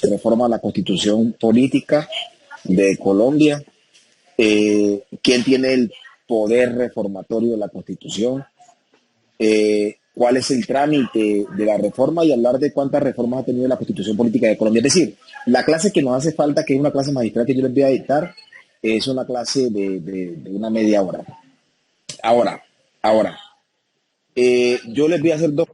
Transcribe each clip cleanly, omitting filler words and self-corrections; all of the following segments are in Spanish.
reforma a la constitución política de Colombia, quién tiene el poder reformatorio de la constitución, cuál es el trámite de la reforma y hablar de cuántas reformas ha tenido la constitución política de Colombia. Es decir, la clase que nos hace falta, que es una clase magistral que yo les voy a dictar, es una clase de una media hora. Ahora, ahora, yo les voy a hacer dos.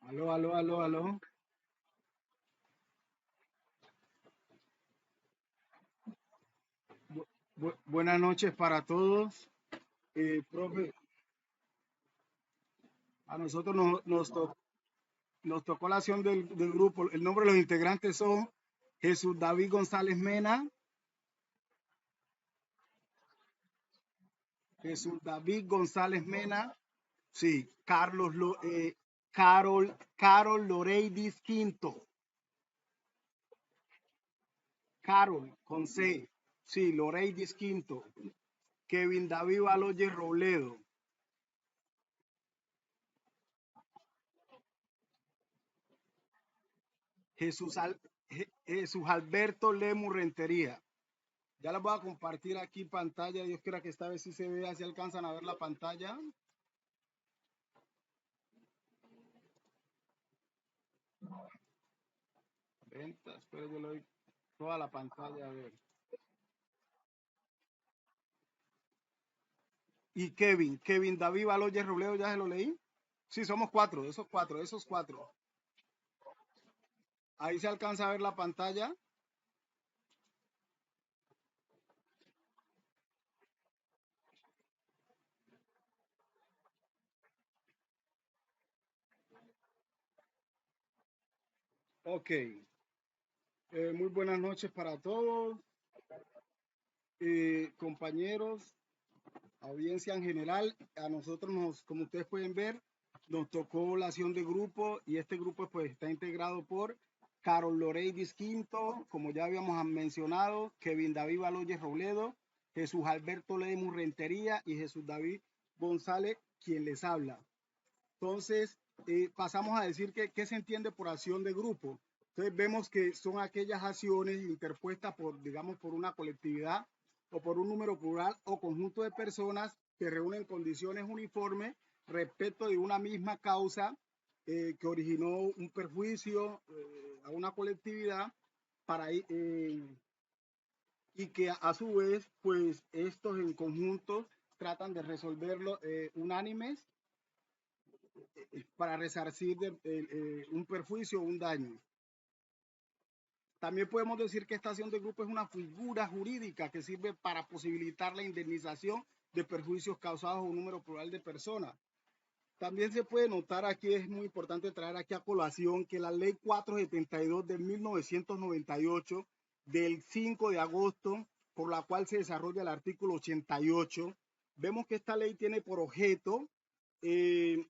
Aló, aló, aló, aló. Buenas noches para todos. Profe, a nosotros nos tocó la acción del grupo. El nombre de los integrantes son Jesús David González Mena, Jesús David González Mena, sí, Carol Loreidis Quinto, Carol con C, sí, Loreidis Quinto, Kevin David Baloyes Robledo, Jesús Alberto Lemus Rentería. Ya les voy a compartir aquí pantalla. Dios quiera que esta vez sí se vea, si alcanzan a ver la pantalla. Venta, espero yo le doy toda la pantalla a ver. Y Kevin David Baloyes Robledo, ya se lo leí. Sí, somos cuatro, esos cuatro. Ahí se alcanza a ver la pantalla. Ok. Muy buenas noches para todos, compañeros, audiencia en general. A nosotros como ustedes pueden ver, nos tocó la acción de grupo y este grupo pues está integrado por Carol Loreidis Quinto, como ya habíamos mencionado, Kevin David Baloyes Robledo, Jesús Alberto Lemus Rentería y Jesús David González, quien les habla. Entonces, pasamos a decir que qué se entiende por acción de grupo. Entonces vemos que son aquellas acciones interpuestas por, digamos, por una colectividad o por un número plural o conjunto de personas que reúnen condiciones uniformes respecto de una misma causa que originó un perjuicio a una colectividad para, y que a su vez, pues estos en conjunto tratan de resolverlo unánimes para resarcir un perjuicio o un daño. También podemos decir que esta acción de grupo es una figura jurídica que sirve para posibilitar la indemnización de perjuicios causados a un número plural de personas. También se puede notar aquí, es muy importante traer aquí a colación que la ley 472 de 1998 del 5 de agosto, por la cual se desarrolla el artículo 88, vemos que esta ley tiene por objeto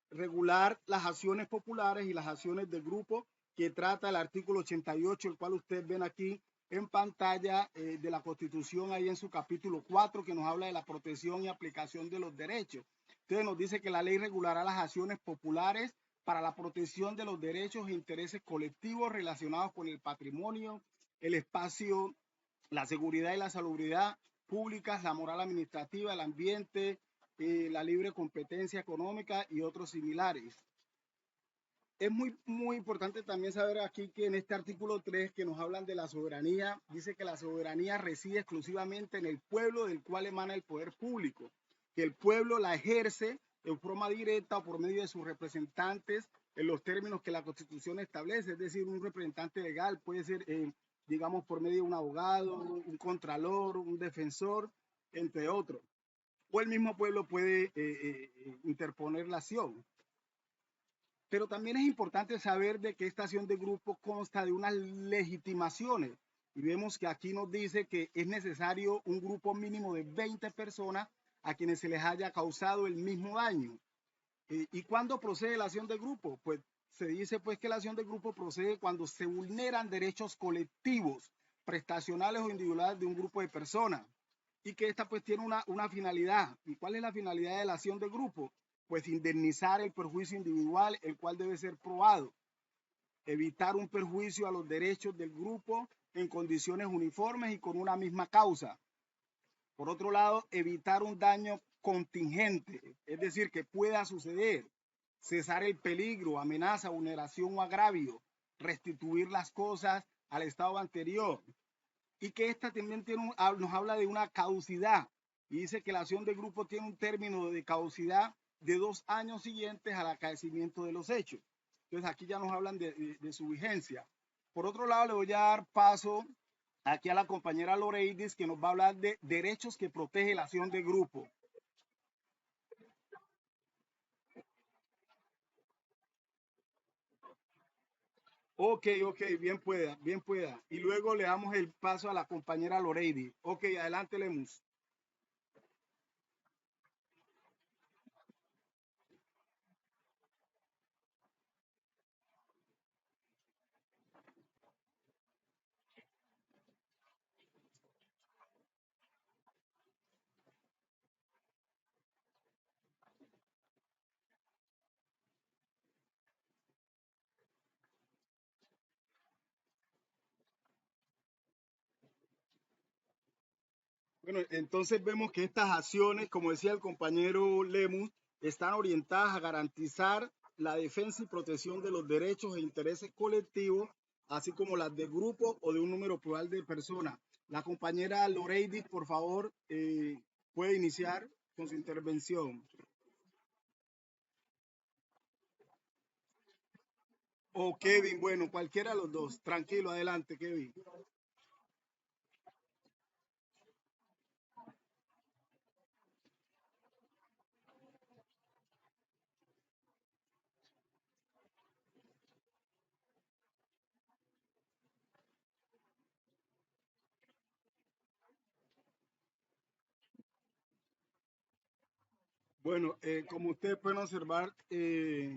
regular las acciones populares y las acciones de grupo que trata el artículo 88, el cual ustedes ven aquí en pantalla de la Constitución, ahí en su capítulo 4, que nos habla de la protección y aplicación de los derechos. Entonces nos dice que la ley regulará las acciones populares para la protección de los derechos e intereses colectivos relacionados con el patrimonio, el espacio, la seguridad y la salubridad públicas, la moral administrativa, el ambiente, la libre competencia económica y otros similares. Es muy importante también saber aquí que en este artículo 3 que nos hablan de la soberanía, dice que la soberanía reside exclusivamente en el pueblo del cual emana el poder público, que el pueblo la ejerce en forma directa o por medio de sus representantes en los términos que la Constitución establece, es decir, un representante legal puede ser, digamos, por medio de un abogado, un contralor, un defensor, entre otros, o el mismo pueblo puede interponer la acción. Pero también es importante saber de que esta acción de grupo consta de unas legitimaciones. Y vemos que aquí nos dice que es necesario un grupo mínimo de 20 personas a quienes se les haya causado el mismo daño. ¿Y cuándo procede la acción de grupo? Pues se dice pues que la acción de grupo procede cuando se vulneran derechos colectivos, prestacionales o individuales de un grupo de personas. Y que esta pues tiene una finalidad. ¿Y cuál es la finalidad de la acción de grupo? Pues indemnizar el perjuicio individual, el cual debe ser probado, evitar un perjuicio a los derechos del grupo en condiciones uniformes y con una misma causa. Por otro lado, evitar un daño contingente, es decir, que pueda suceder, cesar el peligro, amenaza, vulneración o agravio, restituir las cosas al estado anterior. Y que esta también nos habla de una caducidad, y dice que la acción de grupo tiene un término de caducidad de 2 años siguientes al acaecimiento de los hechos. Entonces aquí ya nos hablan de su vigencia. Por otro lado, le voy a dar paso aquí a la compañera Loreidis, que nos va a hablar de derechos que protege la acción de grupo. Ok, bien pueda, bien pueda. Y luego le damos el paso a la compañera Loreidis. Ok, adelante, Lemus. Bueno, entonces vemos que estas acciones, como decía el compañero Lemus, están orientadas a garantizar la defensa y protección de los derechos e intereses colectivos, así como las de grupo o de un número plural de personas. La compañera Loreidis, por favor, puede iniciar con su intervención. O Kevin, bueno, cualquiera de los dos. Tranquilo, adelante, Kevin. Bueno, como ustedes pueden observar, es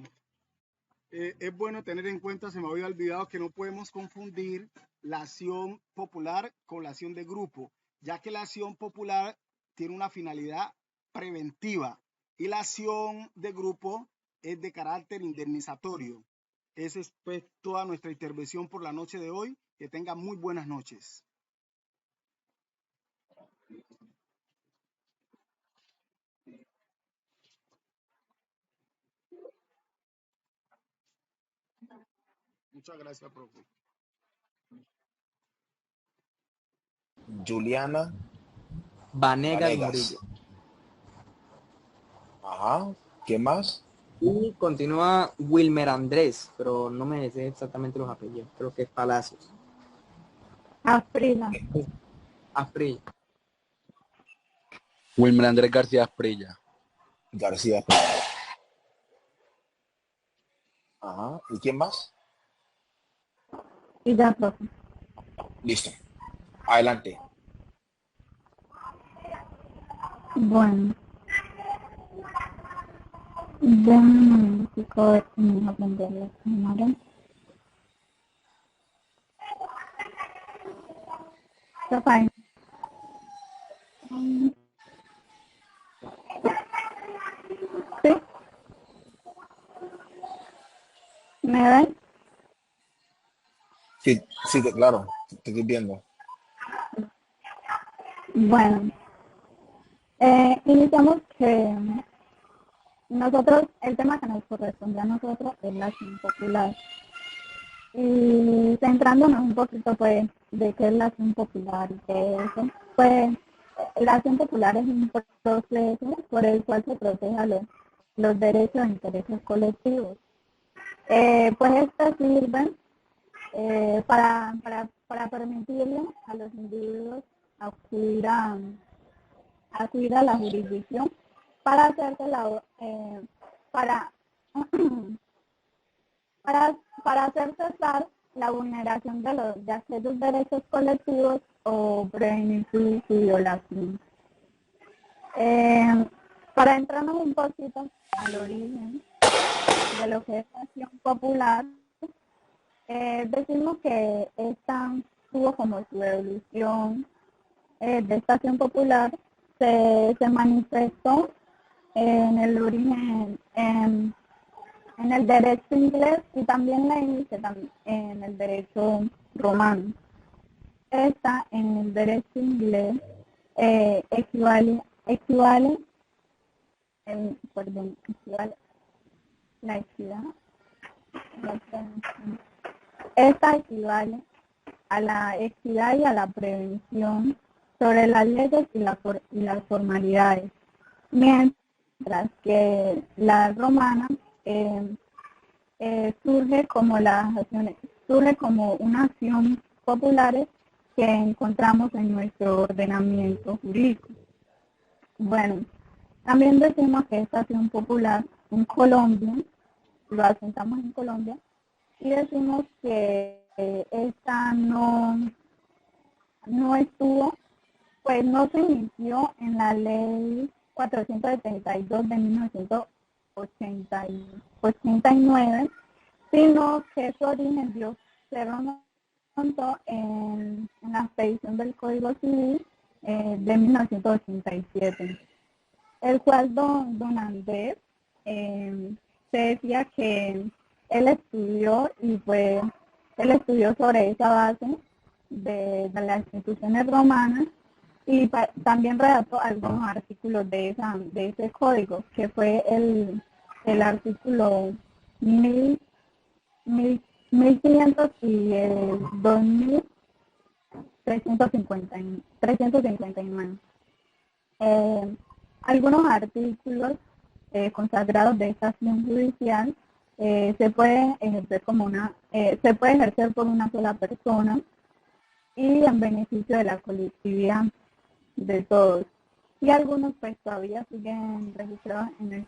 bueno tener en cuenta, se me había olvidado, que no podemos confundir la acción popular con la acción de grupo, ya que la acción popular tiene una finalidad preventiva y la acción de grupo es de carácter indemnizatorio. Esa es pues toda nuestra intervención por la noche de hoy. Que tengan muy buenas noches. Muchas gracias, profe. Juliana Vanegas Murillo. Vanegas. Ajá. ¿Quién más? Y continúa Wilmer Andrés, pero no me sé exactamente los apellidos. Creo que es Palacios. Afrila. Afril. Wilmer Andrés García Asprilla. García. Ajá. ¿Y quién más? Y ya, profe. Listo. Adelante. Bueno, déjame un momentico a ver si me deja prender la cámara. Rafael. ¿Sí? ¿Me ven? Sí, sí, claro. Te estoy viendo. Bueno, Iniciamos que nosotros, el tema que nos corresponde a nosotros es la acción popular. Y centrándonos un poquito pues de qué es la acción popular y qué es eso, pues la acción popular es un proceso por el cual se protegen los derechos e intereses colectivos. Pues estas sirven para permitirle a los individuos acudir acudir a la jurisdicción para hacerse para para hacer cesar la vulneración de aquellos derechos colectivos o prevenir su violación. Para entrarnos un poquito al origen de lo que es la acción popular, decimos que esta tuvo como su evolución de esta acción popular, se manifestó en el origen, en el derecho inglés y también la inicia en el derecho romano. Esta en el derecho inglés equivale la equidad, esta equivale a la equidad y a la prevención sobre las leyes y las formalidades, mientras que la romana surge como una acción popular que encontramos en nuestro ordenamiento jurídico. Bueno, también decimos que esta acción popular en Colombia, lo asentamos en Colombia, y decimos que esta no estuvo, pues no se inició en la ley 472 de 1989, sino que su origen se remontó en la expedición del Código Civil de 1987, el cual don Andrés se decía que él estudió sobre esa base de las instituciones romanas y también redactó algunos artículos de ese código, que fue el artículo 1500 y el 2359. Algunos artículos consagrados de esta acción judicial se puede ejercer por una sola persona y en beneficio de la colectividad de todos. Y algunos pues todavía siguen registrados en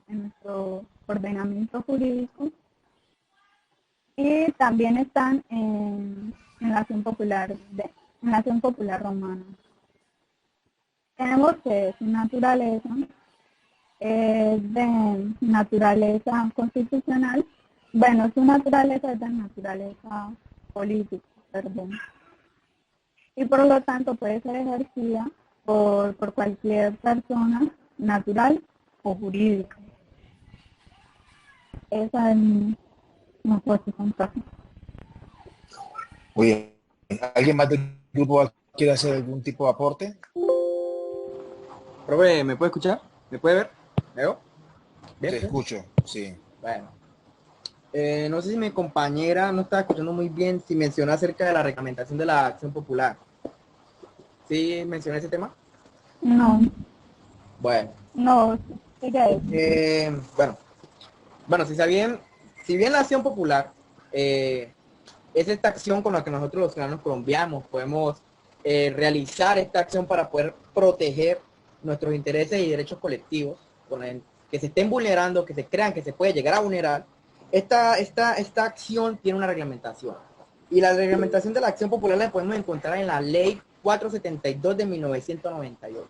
nuestro ordenamiento jurídico y también están en la acción popular romana. Tenemos que su naturaleza de naturaleza constitucional, bueno, su naturaleza es de naturaleza política, y por lo tanto puede ser ejercida por cualquier persona natural o jurídica. Esa es mi posición. Muy bien. ¿Alguien más del grupo quiere hacer algún tipo de aporte? Profe, ¿me puede escuchar? ¿Me puede ver? ¿Me veo? ¿Bien? Te escucho, sí. Bueno. No sé si mi compañera no estaba escuchando muy bien si mencionó acerca de la reglamentación de la acción popular. ¿Sí mencioné ese tema? No. Bueno. No, bueno, si bien la acción popular es esta acción con la que nosotros los ciudadanos colombianos podemos realizar esta acción para poder proteger nuestros intereses y derechos colectivos que se estén vulnerando, que se crean que se puede llegar a vulnerar. Esta acción tiene una reglamentación. Y la reglamentación de la acción popular la podemos encontrar en la ley 472 de 1998,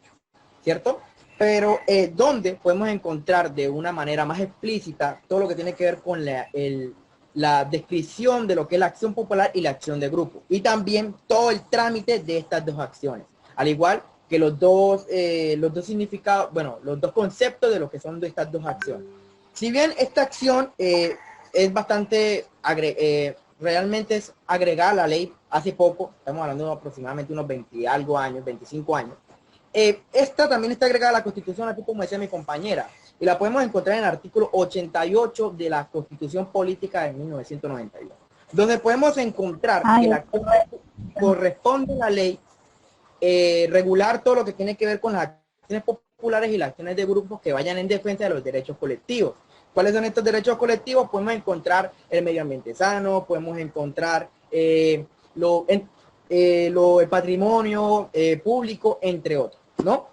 ¿cierto? Pero donde podemos encontrar de una manera más explícita todo lo que tiene que ver con la descripción de lo que es la acción popular y la acción de grupo. Y también todo el trámite de estas dos acciones. Al igual que los dos significados, bueno, los dos conceptos de lo que son de estas dos acciones. Si bien esta acción es bastante, realmente es agregada a la ley hace poco, estamos hablando de aproximadamente unos 20 y algo años, 25 años, esta también está agregada a la Constitución, así como decía mi compañera, y la podemos encontrar en el artículo 88 de la Constitución Política de 1992, donde podemos encontrar que la acción corresponde a la ley regular todo lo que tiene que ver con las acciones populares y las acciones de grupos que vayan en defensa de los derechos colectivos. ¿Cuáles son estos derechos colectivos? Podemos encontrar el medio ambiente sano, podemos encontrar el patrimonio público, entre otros, ¿no?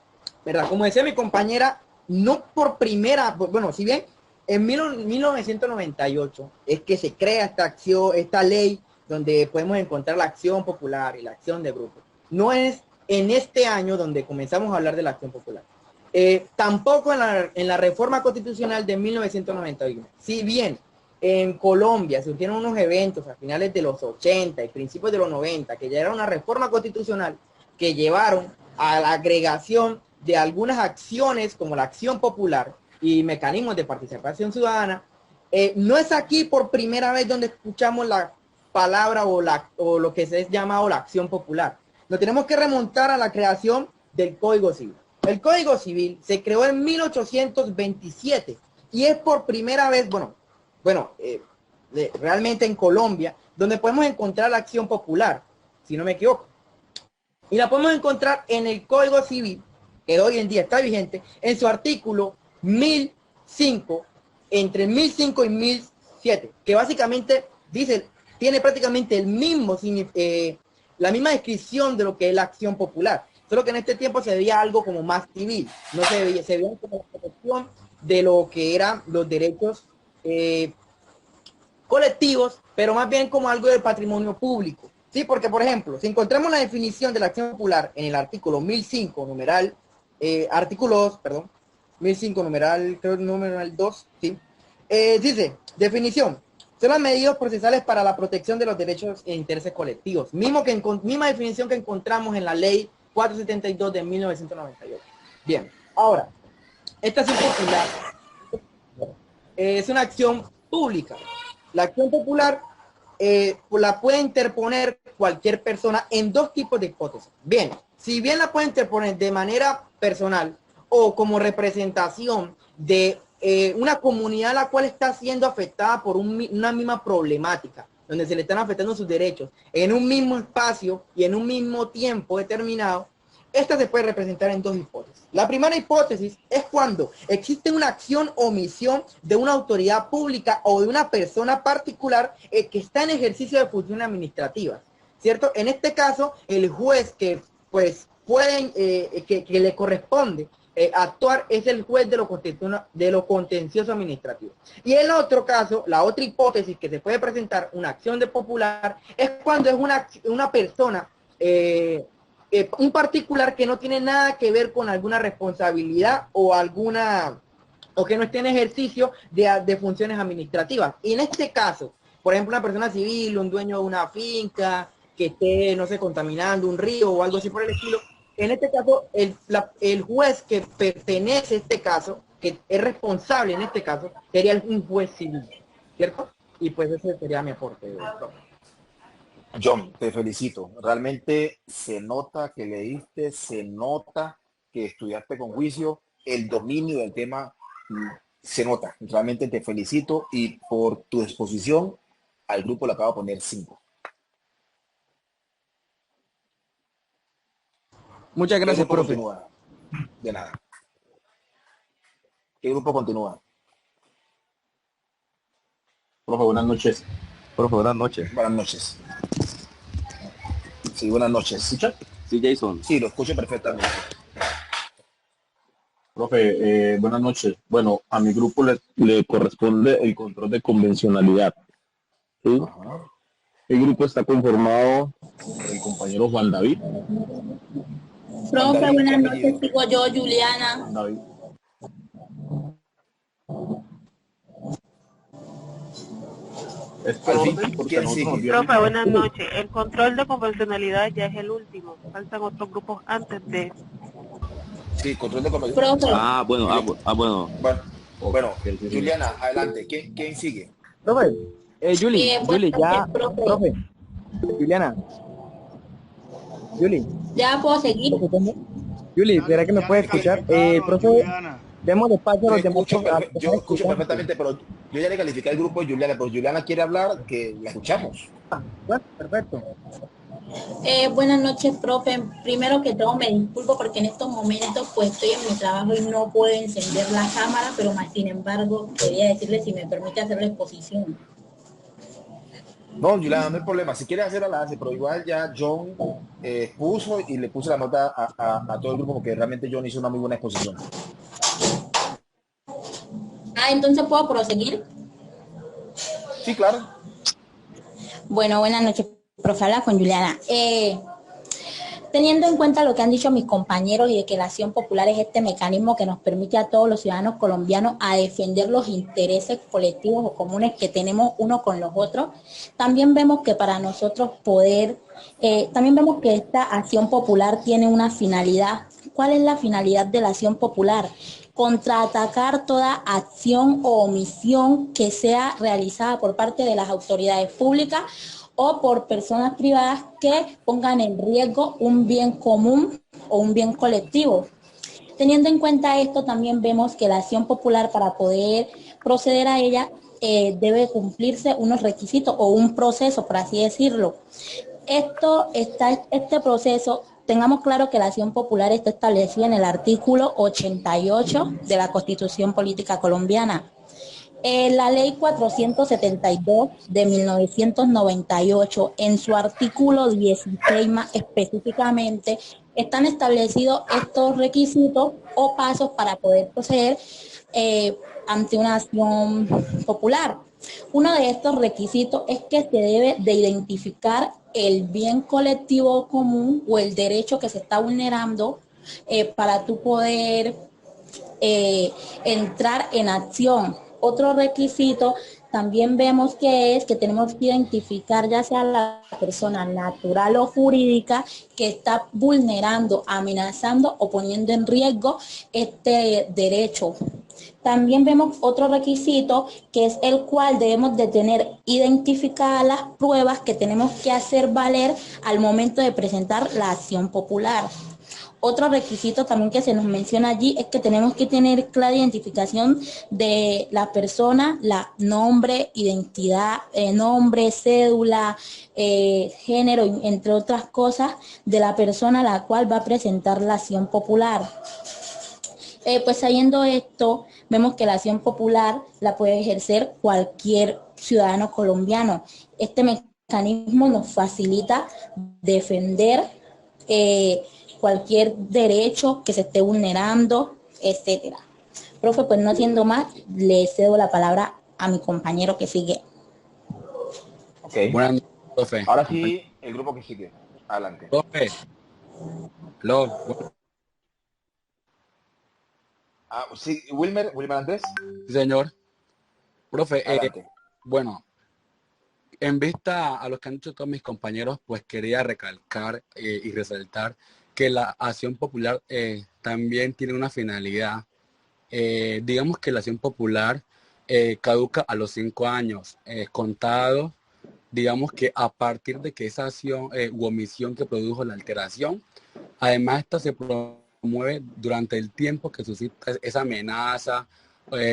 ¿Verdad? Como decía mi compañera, no por primera, bueno, si bien en 1998 es que se crea esta acción, esta ley, donde podemos encontrar la acción popular y la acción de grupo. No es en este año donde comenzamos a hablar de la acción popular. Tampoco en la reforma constitucional de 1991. Si bien en Colombia surgieron unos eventos a finales de los 80 y principios de los 90, que ya era una reforma constitucional que llevaron a la agregación de algunas acciones como la acción popular y mecanismos de participación ciudadana, no es aquí por primera vez donde escuchamos la palabra o lo que se es llamado la acción popular. Nos tenemos que remontar a la creación del Código Civil. El Código Civil se creó en 1827 y es por primera vez, realmente en Colombia, donde podemos encontrar la acción popular, si no me equivoco. Y la podemos encontrar en el Código Civil, que hoy en día está vigente, en su artículo 1005, entre 1005 y 1007, que básicamente dice, tiene prácticamente el mismo la misma descripción de lo que es la acción popular, solo que en este tiempo se veía algo como más civil, no se veía como la protección de lo que eran los derechos colectivos, pero más bien como algo del patrimonio público. Sí, porque por ejemplo, si encontramos la definición de la acción popular en el artículo 1005, numeral, artículo 2, perdón, 1005, numeral, creo numeral 2, sí, dice, definición, son las medidas procesales para la protección de los derechos e intereses colectivos, misma definición que encontramos en la ley 472 de 1998. Bien, ahora, esta acción popular es una acción pública. La acción popular la puede interponer cualquier persona en dos tipos de hipótesis. Bien, si bien la puede interponer de manera personal o como representación de una comunidad a la cual está siendo afectada por una misma problemática, donde se le están afectando sus derechos en un mismo espacio y en un mismo tiempo determinado, esta se puede representar en dos hipótesis. La primera hipótesis es cuando existe una acción o omisión de una autoridad pública o de una persona particular que está en ejercicio de funciones administrativas, ¿cierto? En este caso, el juez que pues que le corresponde actuar es el juez de lo contencioso administrativo. Y el otro caso, la otra hipótesis que se puede presentar, una acción de popular, es cuando es una persona, un particular que no tiene nada que ver con alguna responsabilidad o que no esté en ejercicio de funciones administrativas. Y en este caso, por ejemplo, una persona civil, un dueño de una finca, que esté, no sé, contaminando un río o algo así por el estilo, en este caso, el juez que pertenece a este caso, que es responsable en este caso, sería un juez civil, ¿cierto? Y pues ese sería mi aporte. John, te felicito. Realmente se nota que leíste, se nota que estudiaste con juicio, el dominio del tema se nota. Realmente te felicito y por tu exposición al grupo le acabo de poner 5. Muchas gracias, profe. Continúa? De nada. ¿Qué grupo continúa? Profe, buenas noches. Profe, buenas noches. Buenas noches. Sí, buenas noches. ¿Escucha? Sí, Jason. Sí, lo escucho perfectamente. Profe, buenas noches. Bueno, a mi grupo le corresponde el control de convencionalidad. ¿Sí? Ajá. El grupo está conformado por el compañero Juan David. Profe, David, buenas ¿qué noches, apellido? sigo yo, Juliana. Juan David. Es por Al fin, orden, porque ¿quién nosotros sigue? nos dieron- Profe, buenas noches. El control de convencionalidad ya es el último. Faltan otros grupos antes de... Sí, control de convención. Profe, Bueno. Bueno, Juliana, adelante. ¿Quién sigue? Profe, Juli, buenas ya, noches, profe. profe, Juliana, Juli, ¿Ya puedo seguir? Yuli, Dale, ¿será que me ya puede le escuchar? calificaron, Profe, Juliana. demos espacio a Te los demás. escucho, yo escucho Escuchantes. perfectamente, pero yo ya le califiqué al grupo de Juliana, pero Juliana quiere hablar, que la escuchamos. Bueno, perfecto. Buenas noches, profe. Primero que todo me disculpo porque en estos momentos pues estoy en mi trabajo y no puedo encender la cámara, pero más sin embargo quería decirle si me permite hacer la exposición. No, Juliana, no hay problema. Si quiere hacer, la hace, pero igual ya John puso y le puse la nota a todo el grupo porque realmente John hizo una muy buena exposición. Entonces puedo proseguir. Sí, claro. Bueno, buenas noches, profe. Habla con Juliana. Teniendo en cuenta lo que han dicho mis compañeros y de que la acción popular es este mecanismo que nos permite a todos los ciudadanos colombianos a defender los intereses colectivos o comunes que tenemos unos con los otros, también vemos que para nosotros también vemos que esta acción popular tiene una finalidad. ¿Cuál es la finalidad de la acción popular? Contraatacar toda acción o omisión que sea realizada por parte de las autoridades públicas o por personas privadas que pongan en riesgo un bien común o un bien colectivo. Teniendo en cuenta esto, también vemos que la acción popular, para poder proceder a ella, debe cumplirse unos requisitos o un proceso, por así decirlo. Este proceso, tengamos claro que la acción popular está establecida en el artículo 88 de la Constitución Política Colombiana. La ley 472 de 1998, en su artículo 16 más específicamente, están establecidos estos requisitos o pasos para poder proceder ante una acción popular. Uno de estos requisitos es que se debe de identificar el bien colectivo común o el derecho que se está vulnerando para tú poder entrar en acción. Otro requisito también vemos que es que tenemos que identificar ya sea la persona natural o jurídica que está vulnerando, amenazando o poniendo en riesgo este derecho. También vemos otro requisito que es el cual debemos de tener identificadas las pruebas que tenemos que hacer valer al momento de presentar la acción popular. Otro requisito también que se nos menciona allí es que tenemos que tener clara identificación de la persona, la nombre, identidad, nombre, cédula, género, entre otras cosas, de la persona a la cual va a presentar la acción popular. Pues sabiendo esto, vemos que la acción popular la puede ejercer cualquier ciudadano colombiano. Este mecanismo nos facilita defender cualquier derecho que se esté vulnerando, etcétera. Profe, pues no haciendo más, le cedo la palabra a mi compañero que sigue. Ok. Buenas noches, profe. Ahora sí, el grupo que sigue. Adelante. Profe. Hello. Sí, Wilmer Andrés. Sí, señor. Profe, Adelante. bueno, en vista a lo que han dicho todos mis compañeros, pues quería recalcar y resaltar que la acción popular también tiene una finalidad. Digamos que la acción popular caduca a los 5 años, contados, digamos que a partir de que esa acción u omisión que produjo la alteración, además esta se promueve durante el tiempo que suscita esa amenaza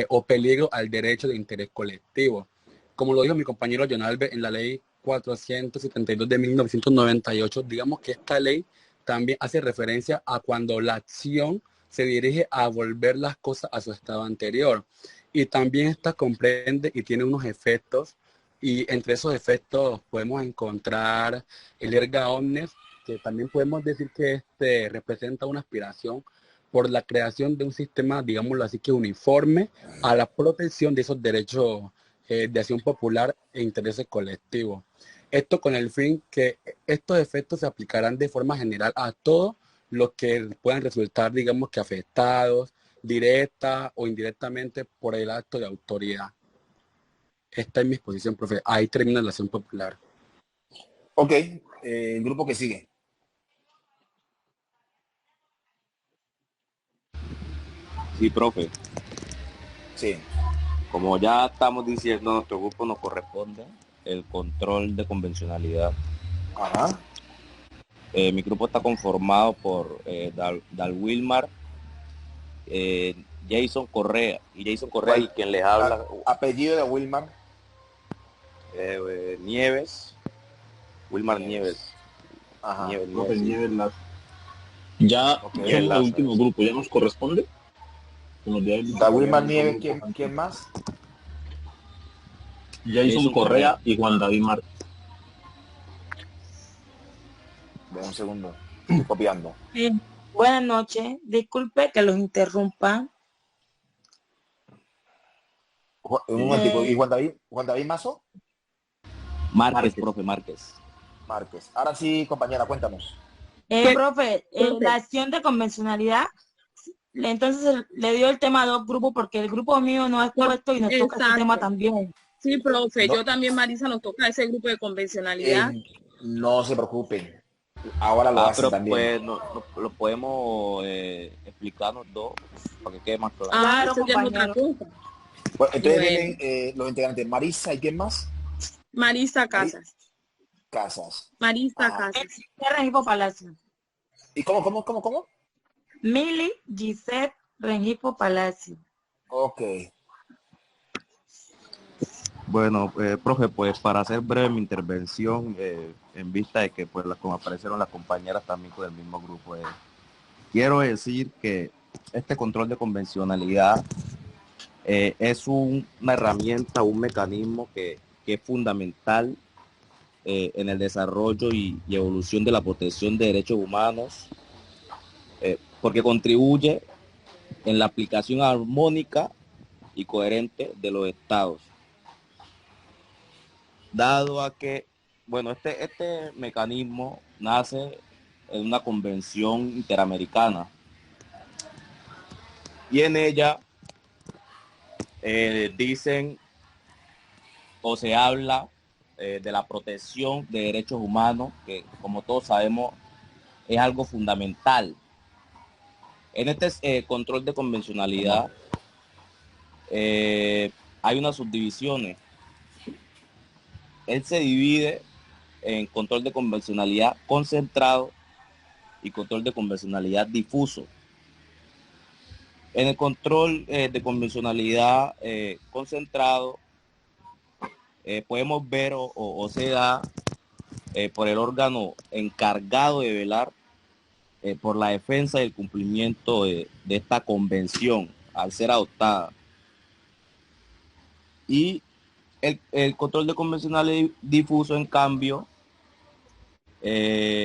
o peligro al derecho de interés colectivo. Como lo dijo mi compañero John Albert en la ley 472 de 1998, digamos que esta ley también hace referencia a cuando la acción se dirige a volver las cosas a su estado anterior. Y también esta comprende y tiene unos efectos, y entre esos efectos podemos encontrar el erga omnes, que también podemos decir que representa una aspiración por la creación de un sistema, digámoslo así, que uniforme a la protección de esos derechos de acción popular e intereses colectivos. Esto con el fin que estos efectos se aplicarán de forma general a todos los que puedan resultar, digamos que afectados directa o indirectamente por el acto de autoridad. Esta es mi exposición, profe. Ahí termina la acción popular. Ok, el grupo que sigue. Sí, profe. Sí. Como ya estamos diciendo, nuestro grupo nos corresponde el control de convencionalidad. Ajá. Mi grupo está conformado por Dal Wilmar, Jason Correa y ¿Cuál? quien les habla, Apellido de Wilmar. Nieves, Wilmar Nieves. Nieves. Ajá. Profe Sí. Nieves Lazo. Ya Ok. somos Nieves el Lazo, último sí. grupo, ya nos corresponde. Que nos Da tocarían Wilmar los dos Nieves, grupos ¿quién antes. más? Jason Jason Correa. Correa y Juan David Márquez. De un segundo. Estoy copiando. Buenas noches, disculpe que los interrumpa. Un momentico. ¿Y Eh, Juan David Mazo? Márquez, profe, Márquez. Márquez. Ahora sí, compañera, cuéntanos. profe, la acción de convencionalidad, entonces le dio el tema a dos grupos porque el grupo mío no ha expuesto y nos toca ese tema también. Sí, profe, No, yo también, Marisa, nos toca ese grupo de convencionalidad. no se preocupen. Ahora lo hacen Pero también. pues lo podemos explicarnos dos para que quede más claro. Claro, eso ya es otra compañero. cosa. Bueno, entonces Bueno. vienen los integrantes. Marisa, ¿y quién más? Marisa Casas. Casas. Marisa Ajá. Casas. Rengifo Palacio. ¿Y cómo? Mili Gisette Rengifo Palacio. Ok. Bueno, profe, pues para hacer breve mi intervención, en vista de que pues como aparecieron las compañeras también con el mismo grupo, quiero decir que este control de convencionalidad es una herramienta, un mecanismo que es fundamental en el desarrollo y evolución de la protección de derechos humanos, porque contribuye en la aplicación armónica y coherente de los estados. Dado a que, bueno, este mecanismo nace en una convención interamericana y en ella dicen o se habla de la protección de derechos humanos, que como todos sabemos es algo fundamental. En este control de convencionalidad hay unas subdivisiones. Él se divide en control de convencionalidad concentrado y control de convencionalidad difuso. En el control de convencionalidad concentrado podemos ver o se da por el órgano encargado de velar por la defensa y el cumplimiento de esta convención al ser adoptada. Y el control de convencionalidad difuso, en cambio,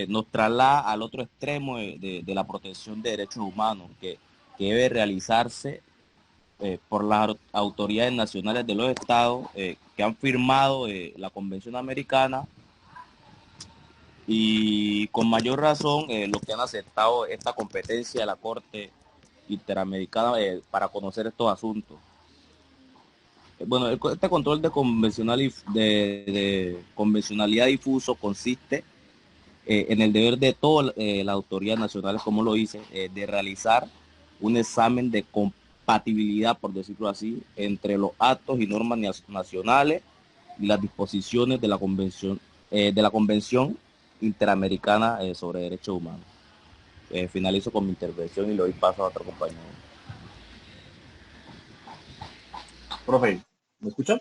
nos traslada al otro extremo de la protección de derechos humanos, que debe realizarse por las autoridades nacionales de los estados que han firmado la Convención Americana y con mayor razón los que han aceptado esta competencia de la Corte Interamericana para conocer estos asuntos. Bueno, este control de convencionalidad difuso consiste en el deber de todas las autoridades nacionales, como lo hice, de realizar un examen de compatibilidad, por decirlo así, entre los actos y normas nacionales y las disposiciones de la Convención Interamericana sobre Derechos Humanos. Finalizo con mi intervención y le doy paso a otro compañero. Profe, ¿me escuchan?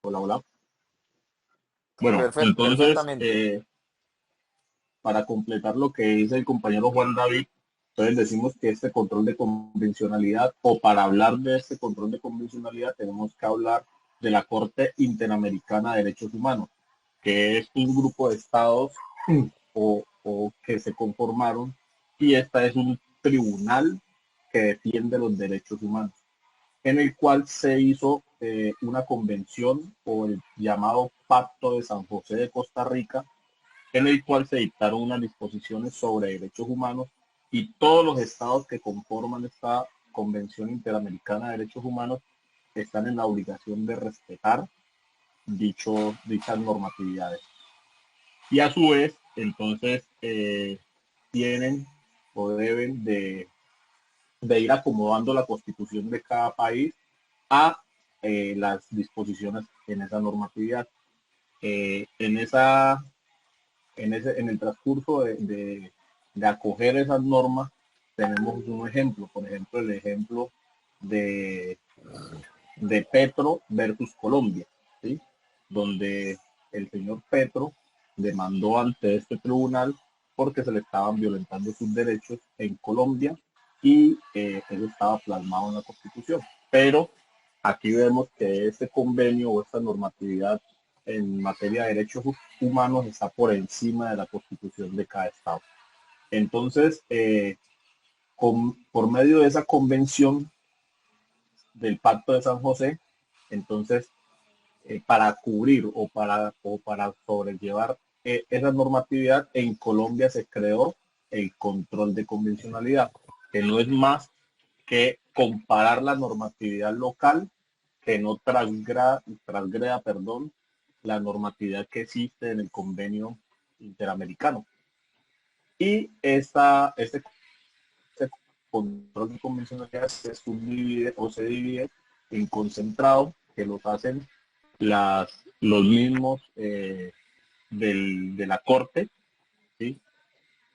Hola. Bueno, entonces, Perfectamente. para completar lo que dice el compañero Juan David, entonces decimos que este control de convencionalidad, o para hablar de este control de convencionalidad, tenemos que hablar de la Corte Interamericana de Derechos Humanos, que es un grupo de estados o que se conformaron, y esta es un tribunal que defiende los derechos humanos, en el cual se hizo una convención o el llamado Pacto de San José de Costa Rica, en el cual se dictaron unas disposiciones sobre derechos humanos y todos los estados que conforman esta Convención Interamericana de Derechos Humanos están en la obligación de respetar dichas normatividades. Y a su vez, entonces, tienen o deben de ir acomodando la constitución de cada país a las disposiciones en esa normatividad. en el transcurso de acoger esas normas, tenemos un ejemplo, por ejemplo, el ejemplo de Petro versus Colombia, ¿sí? Donde el señor Petro demandó ante este tribunal porque se le estaban violentando sus derechos en Colombia y eso estaba plasmado en la Constitución. Pero aquí vemos que este convenio o esta normatividad en materia de derechos humanos está por encima de la Constitución de cada estado. Entonces, por medio de esa convención del Pacto de San José, entonces, para cubrir o para sobrellevar esa normatividad, en Colombia se creó el control de convencionalidad, que no es más que comparar la normatividad local que no transgreda, la normatividad que existe en el convenio interamericano. Y este control de convencionalidad se subdivide o se divide en concentrado, que los hacen los mismos de la Corte, ¿sí?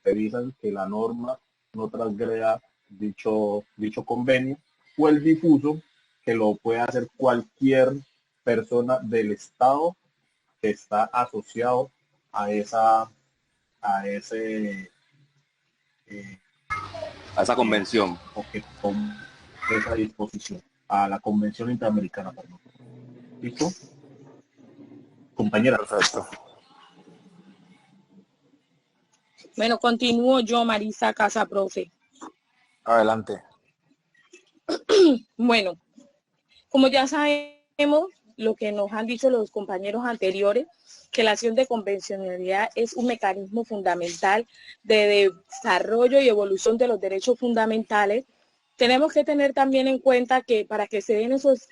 Revisan que la norma no transgreda dicho convenio, o el difuso, que lo puede hacer cualquier persona del Estado que está asociado a esa convención. O que tome esa disposición, a la Convención Interamericana, perdón. ¿Listo? Compañera. Perfecto. Bueno, continúo yo, Marisa Casa, profe. Adelante. Bueno, como ya sabemos, lo que nos han dicho los compañeros anteriores, que la acción de convencionalidad es un mecanismo fundamental de desarrollo y evolución de los derechos fundamentales. Tenemos que tener también en cuenta que para que se den esos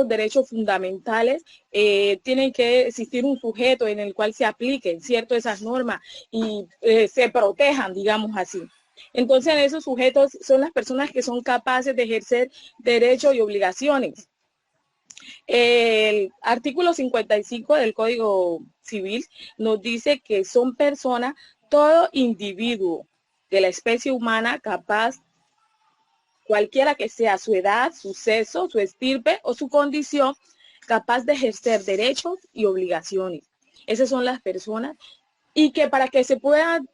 derechos fundamentales, tiene que existir un sujeto en el cual se apliquen, ¿cierto?, esas normas y se protejan, digamos así. Entonces, esos sujetos son las personas que son capaces de ejercer derechos y obligaciones. El artículo 55 del Código Civil nos dice que son personas, todo individuo de la especie humana capaz, cualquiera que sea su edad, su sexo, su estirpe o su condición, capaz de ejercer derechos y obligaciones. Esas son las personas, y que para que se puedan,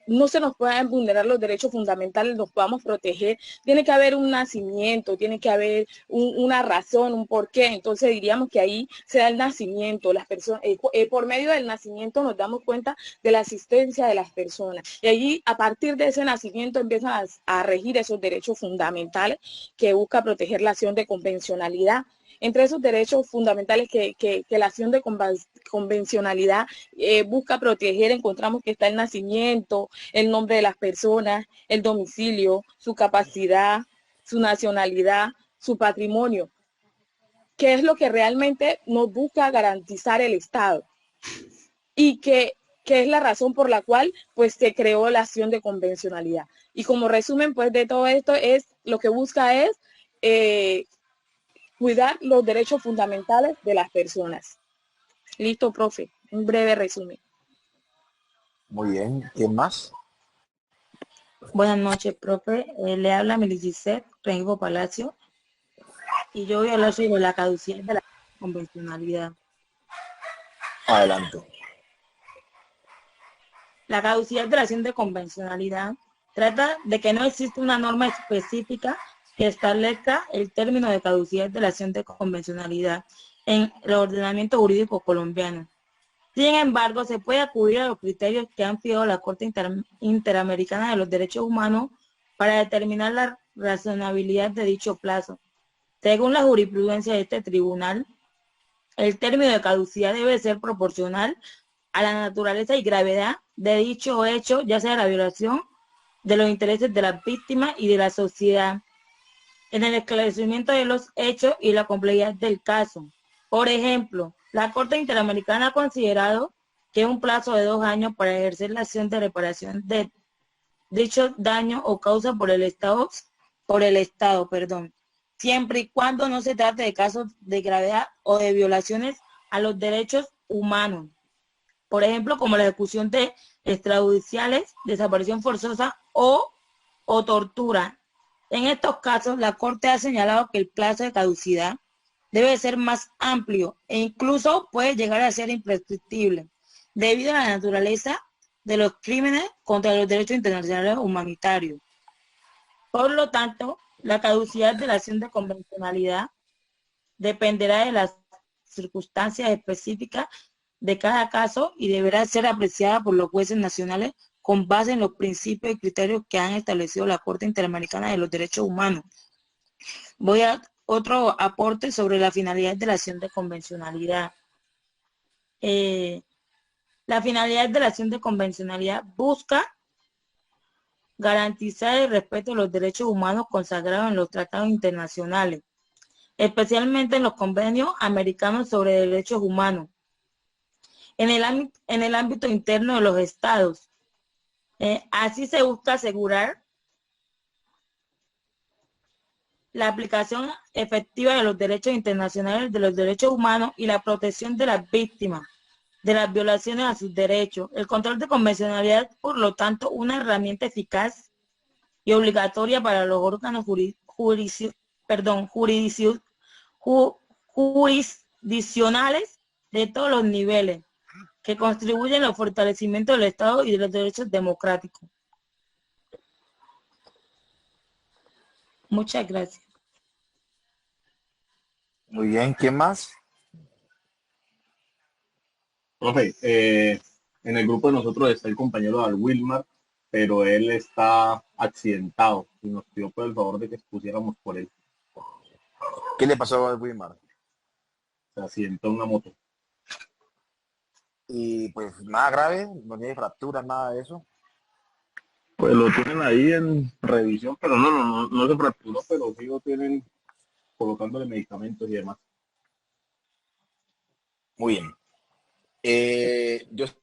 no se nos puedan vulnerar los derechos fundamentales, nos podamos proteger, tiene que haber un nacimiento, tiene que haber una razón, un porqué. Entonces diríamos que ahí se da el nacimiento, las personas, por medio del nacimiento nos damos cuenta de la existencia de las personas, y allí a partir de ese nacimiento empiezan a regir esos derechos fundamentales que busca proteger la acción de convencionalidad. Entre esos derechos fundamentales que la acción de convencionalidad busca proteger, encontramos que está el nacimiento, el nombre de las personas, el domicilio, su capacidad, su nacionalidad, su patrimonio, que es lo que realmente nos busca garantizar el Estado, y que es la razón por la cual pues se creó la acción de convencionalidad. Y como resumen pues de todo esto, es lo que busca es cuidar los derechos fundamentales de las personas. Listo, profe. Un breve resumen. Muy bien. ¿Quién más? Buenas noches, profe. Le habla Melisicet Rengifo Palacio, y yo voy a hablar sobre la caducidad de la convencionalidad. Adelante. La caducidad de la acción de convencionalidad trata de que no existe una norma específica que establezca el término de caducidad de la acción de convencionalidad en el ordenamiento jurídico colombiano. Sin embargo, se puede acudir a los criterios que han fijado la Corte Interamericana de los Derechos Humanos para determinar la razonabilidad de dicho plazo. Según la jurisprudencia de este tribunal, el término de caducidad debe ser proporcional a la naturaleza y gravedad de dicho hecho, ya sea la violación de los intereses de las víctimas y de la sociedad, en el esclarecimiento de los hechos y la complejidad del caso. Por ejemplo, la Corte Interamericana ha considerado que un plazo de 2 años para ejercer la acción de reparación de dicho daño o causa por el Estado, siempre y cuando no se trate de casos de gravedad o de violaciones a los derechos humanos. Por ejemplo, como la ejecución de extrajudiciales, desaparición forzosa o tortura. En estos casos, la Corte ha señalado que el plazo de caducidad debe ser más amplio e incluso puede llegar a ser imprescriptible, debido a la naturaleza de los crímenes contra los derechos internacionales humanitarios. Por lo tanto, la caducidad de la acción de convencionalidad dependerá de las circunstancias específicas de cada caso y deberá ser apreciada por los jueces nacionales con base en los principios y criterios que han establecido la Corte Interamericana de los Derechos Humanos. Voy a otro aporte sobre la finalidad de la acción de convencionalidad. La finalidad de la acción de convencionalidad busca garantizar el respeto de los derechos humanos consagrados en los tratados internacionales, especialmente en los convenios americanos sobre derechos humanos, en el ámbito interno de los estados. Así se busca asegurar la aplicación efectiva de los derechos internacionales de los derechos humanos y la protección de las víctimas de las violaciones a sus derechos. El control de convencionalidad, por lo tanto, una herramienta eficaz y obligatoria para los órganos jurisdiccionales de todos los niveles, que contribuyen al fortalecimiento del Estado y de los derechos democráticos. Muchas gracias. Muy bien, ¿quién más? Profe, en el grupo de nosotros está el compañero Al Wilmar, pero él está accidentado y nos pidió por el favor de que expusiéramos por él. ¿Qué le pasó a Wilmar? Se accidentó en una moto. Y pues nada grave, no tiene fracturas, nada de eso. Pues lo tienen ahí en revisión, pero no se fracturó, pero sí lo tienen colocándole medicamentos y demás. Muy bien. Yo sé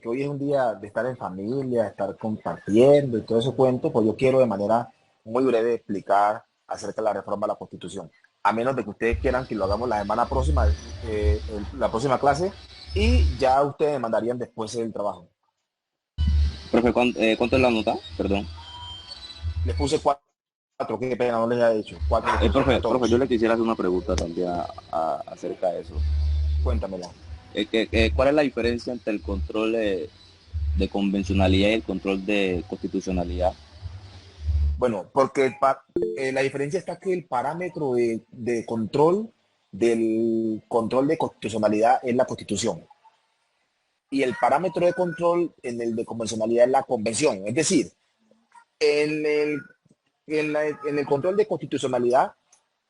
que hoy es un día de estar en familia, de estar compartiendo y todo ese cuento, pues yo quiero de manera muy breve explicar acerca de la reforma a la Constitución. A menos de que ustedes quieran que lo hagamos la semana próxima, la próxima clase, y ya ustedes me mandarían después el trabajo. Profe, ¿cuánto es la nota? Perdón. Les puse 4, qué pena, no les había dicho. 4. Profe, yo le quisiera hacer una pregunta también acerca de eso. Cuéntamela. ¿Cuál es la diferencia entre el control de convencionalidad y el control de constitucionalidad? Bueno, porque la diferencia está que el parámetro de control del control de constitucionalidad es la Constitución. Y el parámetro de control en el de convencionalidad es la Convención. Es decir, en el control de constitucionalidad,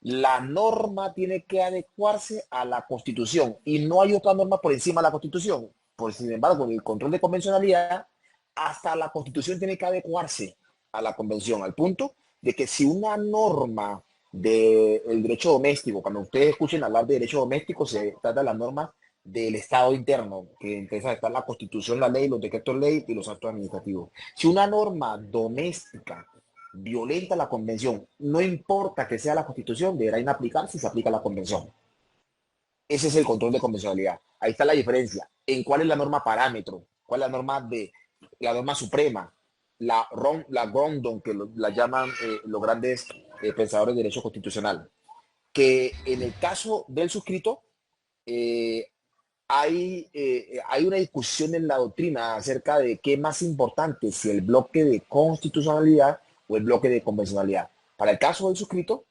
la norma tiene que adecuarse a la Constitución y no hay otra norma por encima de la Constitución. Sin embargo, en el control de convencionalidad, hasta la Constitución tiene que adecuarse a la Convención, al punto de que si una norma del derecho doméstico, cuando ustedes escuchen hablar de derecho doméstico, se trata de las normas del Estado interno, que entre esas está la Constitución, la ley, los decretos ley y los actos administrativos. Si una norma doméstica violenta la Convención, no importa que sea la Constitución, deberá inaplicar si se aplica la Convención. Ese es el control de convencionalidad. Ahí está la diferencia. ¿En cuál es la norma parámetro? ¿Cuál es la norma suprema? La Rondon, que la llaman los grandes pensadores de derecho constitucional. Que en el caso del suscrito, hay una discusión en la doctrina acerca de qué es más importante, si el bloque de constitucionalidad o el bloque de convencionalidad. Para el caso del suscrito,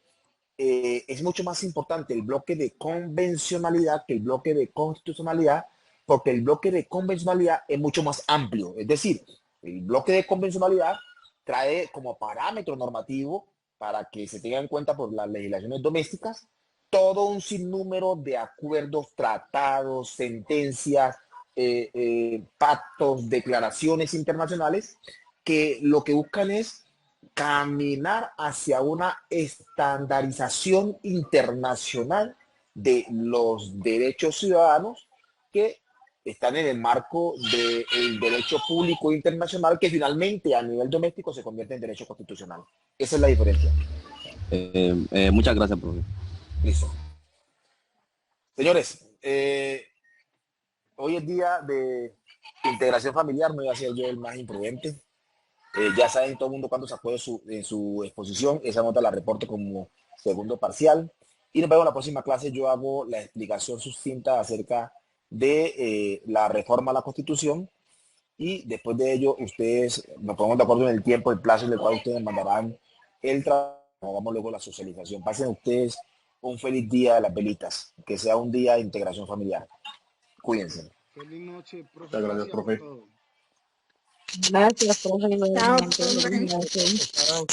es mucho más importante el bloque de convencionalidad que el bloque de constitucionalidad, porque el bloque de convencionalidad es mucho más amplio. Es decir, el bloque de convencionalidad trae como parámetro normativo para que se tenga en cuenta por las legislaciones domésticas todo un sinnúmero de acuerdos, tratados, sentencias, pactos, declaraciones internacionales que lo que buscan es caminar hacia una estandarización internacional de los derechos ciudadanos que están en el marco del derecho público internacional, que finalmente a nivel doméstico se convierte en derecho constitucional. Esa es la diferencia. Muchas gracias, profe. Listo. Señores, hoy es día de integración familiar, no voy a ser yo el más imprudente. Ya saben todo el mundo cuánto sacó en su exposición, esa nota la reporto como segundo parcial. Y nos vemos en la próxima clase, yo hago la explicación sucinta acerca de la reforma a la Constitución y después de ello ustedes nos ponemos de acuerdo en el tiempo, el plazo en el cual ustedes mandarán el trabajo, vamos luego la socialización. Pasen ustedes un feliz día de las velitas, que sea un día de integración familiar. Cuídense. Feliz noche, profe. Muchas gracias, profe. por todo. Gracias, profe. Chao, Igualmente, profe. feliz noche. Chao.